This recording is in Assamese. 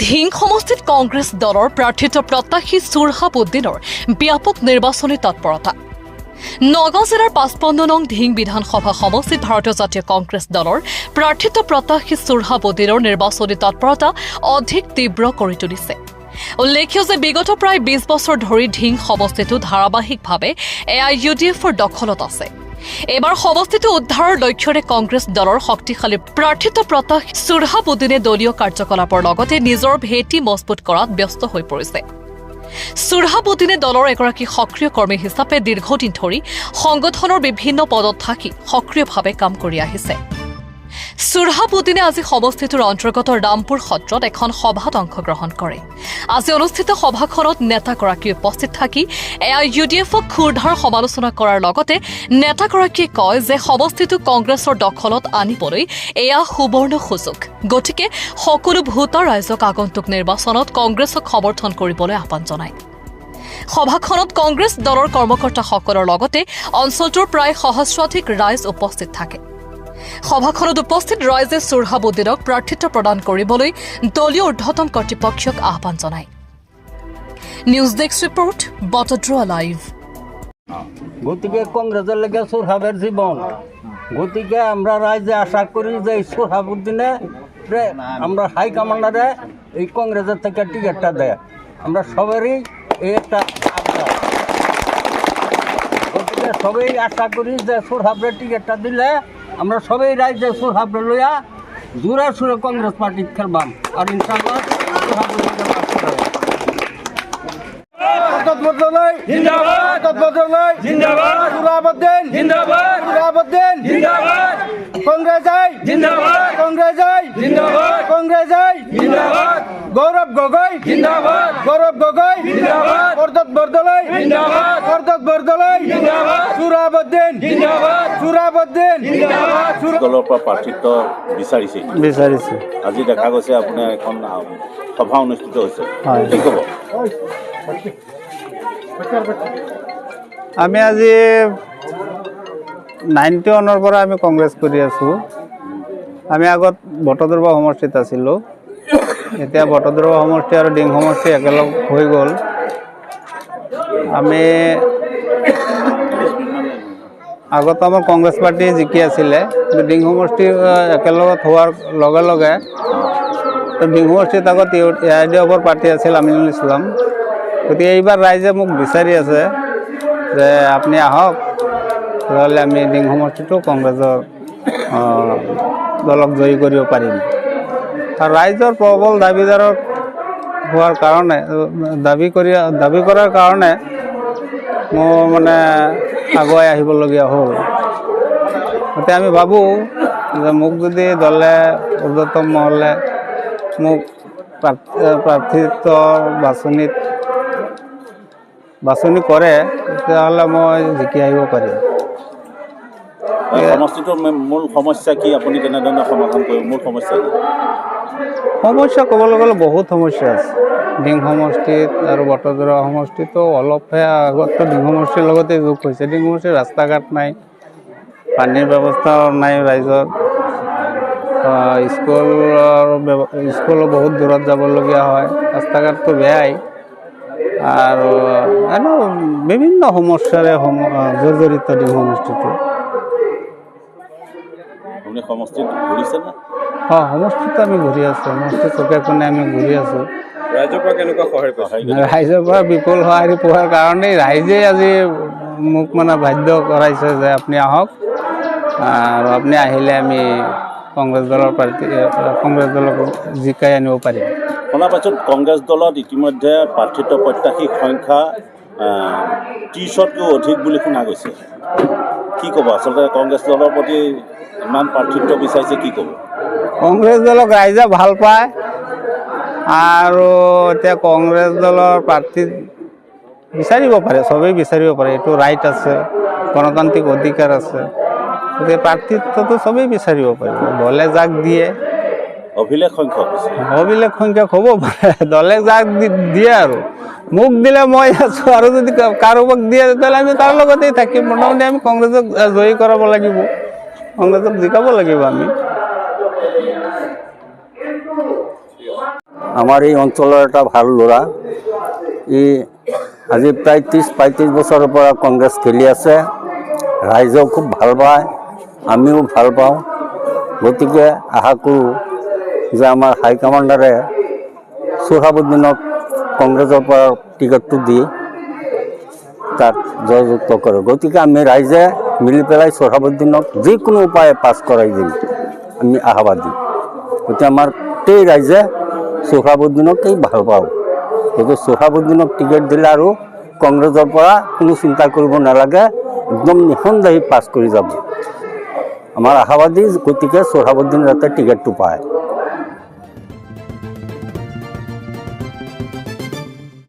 ধিং সমষ্টিত কংগ্ৰেছ দলৰ প্ৰাৰ্থিত প্ৰত্যাশী সুৰহাব উদ্দিনৰ ব্যাপক নিৰ্বাচনী তৎপৰতা। নগাঁও জিলাৰ ৫৫ নং ধিং বিধানসভা সমষ্টিত ভাৰতীয় জাতীয় কংগ্ৰেছ দলৰ প্ৰাৰ্থিত প্ৰত্যাশী সুৰহাব উদ্দিনৰ নিৰ্বাচনী তৎপৰতা অধিক তীব্ৰ কৰি তুলিছে। উল্লেখ্য যে বিগত প্ৰায় ২০ বছৰ ধৰি ধিং সমষ্টিটো ধাৰাবাহিকভাৱে AIUDFৰ দখলত আছে। এইবাৰ সমষ্টিটো উদ্ধাৰৰ লক্ষ্যৰে কংগ্ৰেছ দলৰ শক্তিশালী প্ৰাৰ্থিত প্ৰত্যাশী সুৰহাব উদ্দিনে দলীয় কাৰ্যকলাপৰ লগতে নিজৰ ভেটি মজবুত কৰাত ব্যস্ত হৈ পৰিছে। সুৰহাব উদ্দিনে দলৰ এগৰাকী সক্ৰিয় কৰ্মী হিচাপে দীৰ্ঘদিন ধৰি সংগঠনৰ বিভিন্ন পদত থাকি সক্ৰিয়ভাৱে কাম কৰি আহিছে। সুৰহাব উদ্দিনে আজি সমষ্টিটোৰ অন্তৰ্গত ৰামপুৰ সত্ৰত এখন সভাত অংশগ্ৰহণ কৰে। আজি অনুষ্ঠিত সভাখনত নেতাগৰাকী উপস্থিত থাকি AIUDFক ক্ষুৰধাৰ সমালোচনা কৰাৰ লগতে নেতাগৰাকীয়ে কয় যে সমষ্টিটো কংগ্ৰেছৰ দখলত আনিবলৈ এয়া সুবৰ্ণ সুযোগ। গতিকে সকলো ভোটাৰ ৰাইজক আগন্তুক নিৰ্বাচনত কংগ্ৰেছক সমৰ্থন কৰিবলৈ আহ্বান জনায়। সভাখনত কংগ্ৰেছ দলৰ কৰ্মকৰ্তাসকলৰ লগতে অঞ্চলটোৰ প্ৰায় সহস্ৰাধিক ৰাইজ উপস্থিত থাকে। সভাখনত উপস্থিত ৰাইজে সুৰহাব উদ্দিনক প্ৰাৰ্থিত্ব প্ৰদান কৰিবলৈ দলীয় ঊৰ্ধ্বতম কৰ্তৃপক্ষক আহ্বান জনায়। News desk report Batadrava live. গতিকে কংগ্রেসের লেগে সুরহাবের জীবন, গতিকে আমরা রাইজে আশা করি যে সুরহাব উদ্দিনে আমরা হাই কমান্ডারে এই কংগ্রেসের থেকে টিকিটটা দেয়। আমরা সবারই এই একটা আশা, গতিকে সবাই আশা করি যে সুরহাবের টিকিটটা দিলে আমরা সবাই রাইজে সুরহাবরে লইয়া জোরে সুরে কংগ্রেস পার্টি খেলবাম আর ইনশাআল্লাহ সুরহাবের লেগে পাস করব। গৌরব গগৈ জিন্দাবাদ, গৌরব গগৈ জিন্দাবাদ, বরদত বরদলৈ জিন্দাবাদ, বরদত বরদলৈ জিন্দাবাদ, সুরহাব উদ্দিন জিন্দাবাদ, সুরহাব উদ্দিন জিন্দাবাদ। দলৰ পৰা প্ৰাৰ্থিত্ব বিচাৰিছে। আজি দেখা গৈছে আপোনাৰ এখন সভা অনুষ্ঠিত হৈছে, কি ক'ব? আমি আজি 91 পৰা আমি কংগ্ৰেছ কৰি আছোঁ। আমি আগত বটদ্ৰৱা সমষ্টিত আছিলোঁ, এতিয়া বটদ্ৰৱা সমষ্টি আৰু ডিং সমষ্টি একেলগ হৈ গ'ল। আমি আগত আমাৰ কংগ্ৰেছ পাৰ্টি জিকি আছিলে, কিন্তু ডিং সমষ্টি একেলগত হোৱাৰ লগে লগে ডিং সমষ্টিত আগত AIUDFৰ পাৰ্টি আছিল আমিনুল ইছলাম। গতিকে এইবাৰ ৰাইজে মোক বিচাৰি আছে যে আপুনি আহক, তেতিয়াহ'লে আমি ডিং সমষ্টিটো কংগ্ৰেছৰ দলক জয়ী কৰিব পাৰিম। আৰু ৰাইজৰ প্ৰবল দাবীদাৰত হোৱাৰ কাৰণে দাবী কৰাৰ কাৰণে মোৰ মানে আগুৱাই আহিবলগীয়া হ'ল। গতিকে আমি ভাবোঁ যে মোক যদি দলে ঊৰ্ধ্বতম মহলে মোক প্ৰাৰ্থিত্ব বাছনি কৰে, তেতিয়াহ'লে মই জিকি আহিব পাৰিম। সমষ্টিটোৰ মূল সমস্যা কি, আপুনি কেনেধৰণে সমাধান কৰিব? মূল সমস্যা কি? সমস্যা ক'বলৈ গ'লে বহুত সমস্যা আছে ডিং সমষ্টিত আৰু বটদ্ৰৱা সমষ্টিতো অলপহে আগততো ডিং সমষ্টিৰ লগতে যোগ হৈছে। ডিং সমষ্টিৰ ৰাস্তা ঘাট নাই, পানীৰ ব্যৱস্থাও নাই ৰাইজৰ, স্কুলো বহুত দূৰত যাবলগীয়া হয়, ৰাস্তা ঘাটটো বেয়াই, আৰু এনেও বিভিন্ন সমস্যাৰে জৰ্জৰিত ডিং সমষ্টিটো। আপুনি সমষ্টিত ঘূৰিছেনে? সমষ্টিত আমি ঘূৰি আছোঁ, সমষ্টি চুকে কোণে আমি ঘূৰি আছোঁ। ৰাইজৰ পৰা কেনেকুৱা সহায় পাইছে? ৰাইজৰ পৰা বিপুল সঁহাৰি পোৱাৰ কাৰণেই ৰাইজে আজি মোক মানে বাধ্য কৰাইছে যে আপুনি আহক, আৰু আপুনি আহিলে আমি কংগ্ৰেছ দলক জিকাই আনিব পাৰিম। শুনা পাছত কংগ্ৰেছ দলত ইতিমধ্যে প্ৰাৰ্থিত্ব প্ৰত্যাশীৰ সংখ্যা 30তকৈও অধিক বুলি শুনা গৈছে, কি ক'ব? আচলতে কংগ্ৰেছ দলৰ প্ৰতি ইমান প্ৰাৰ্থিত্ব বিচাৰিছে, কি ক'ব? কংগ্ৰেছ দলক ৰাইজে ভাল পায়, আৰু এতিয়া কংগ্ৰেছ দলৰ প্ৰাৰ্থী বিচাৰিব পাৰে, চবেই বিচাৰিব পাৰে, এইটো ৰাইট আছে, গণতান্ত্ৰিক অধিকাৰ আছে। গতিকে প্ৰাৰ্থিত্বটো চবেই বিচাৰিব পাৰিব, দলে যাক দিয়ে। অভিলেখ সংখ্যক হ'ব পাৰে, দলে যাক দিয়ে, আৰু মোক দিলে মই আছোঁ, আৰু যদি কাৰোবাক দিয়ে তেতিয়াহ'লে আমি তাৰ লগতেই থাকিম। মোটামুটি আমি কংগ্ৰেছক জয়ী কৰাব লাগিব, কংগ্ৰেছক জিকাব লাগিব আমি। আমাৰ এই অঞ্চলৰ এটা ভাল ল'ৰা। ই আজি প্ৰায় 30-35 বছৰৰ পৰা কংগ্ৰেছ খেলি আছে। ৰাইজেও খুব ভাল পায়, আমিও ভাল পাওঁ। গতিকে আশা কৰোঁ যে আমাৰ হাইকমাণ্ডাৰে সোহাবুদ্দিনক কংগ্ৰেছৰ পৰা টিকেটটো দি তাত জয়যুক্ত কৰে। গতিকে আমি ৰাইজে মিলি পেলাই সোহাবুদ্দিনক যিকোনো উপায়ে পাছ কৰাই দিম, আমি আশাবাদী। গতিকে আমাৰ গোটেই ৰাইজে সোহাবুদ্দিনকেই ভাল পাওঁ। গতিকে সোহাবুদ্দিনক টিকেট দিলে আৰু কংগ্ৰেছৰ পৰা কোনো চিন্তা কৰিব নালাগে, একদম নিঃসন্দেহে পাছ কৰি যাব। আমাৰ আশাবাদী, গতিকে সোহাবুদ্দিন যাতে টিকেটটো পায়।